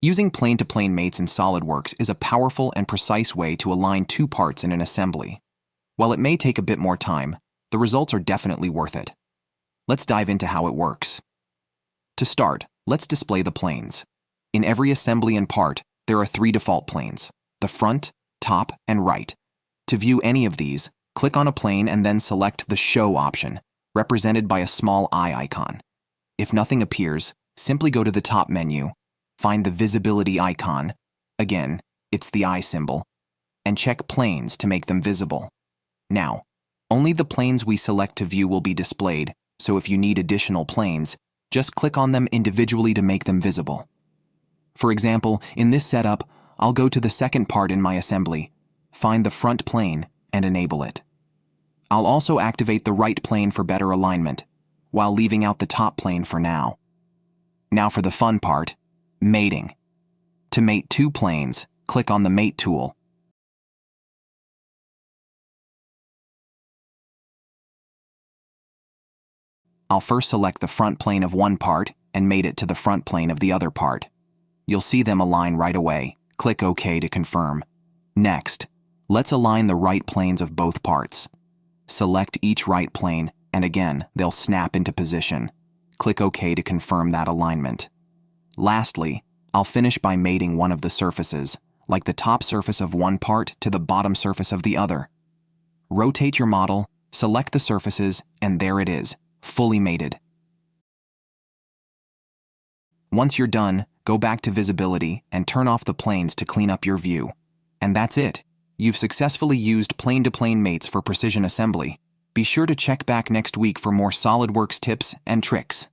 Using plane-to-plane mates in SOLIDWORKS is a powerful and precise way to align two parts in an assembly. While it may take a bit more time, the results are definitely worth it. Let's dive into how it works. To start, let's display the planes. In every assembly and part, there are three default planes: the front, top, and right. To view any of these, click on a plane and then select the Show option, represented by a small eye icon. If nothing appears, simply go to the top menu, find the visibility icon, again, it's the eye symbol, and check Planes to make them visible. Now, only the planes we select to view will be displayed, so if you need additional planes, just click on them individually to make them visible. For example, in this setup, I'll go to the second part in my assembly, find the front plane, and enable it. I'll also activate the right plane for better alignment, while leaving out the top plane for now. Now for the fun part, mating. To mate two planes, click on the Mate tool. I'll first select the front plane of one part and mate it to the front plane of the other part. You'll see them align right away. Click OK to confirm. Next, let's align the right planes of both parts. Select each right plane, and again, they'll snap into position. Click OK to confirm that alignment. Lastly, I'll finish by mating one of the surfaces, like the top surface of one part to the bottom surface of the other. Rotate your model, select the surfaces, and there it is, fully mated. Once you're done, go back to visibility and turn off the planes to clean up your view. And that's it. You've successfully used plane-to-plane mates for precision assembly. Be sure to check back next week for more SOLIDWORKS tips and tricks.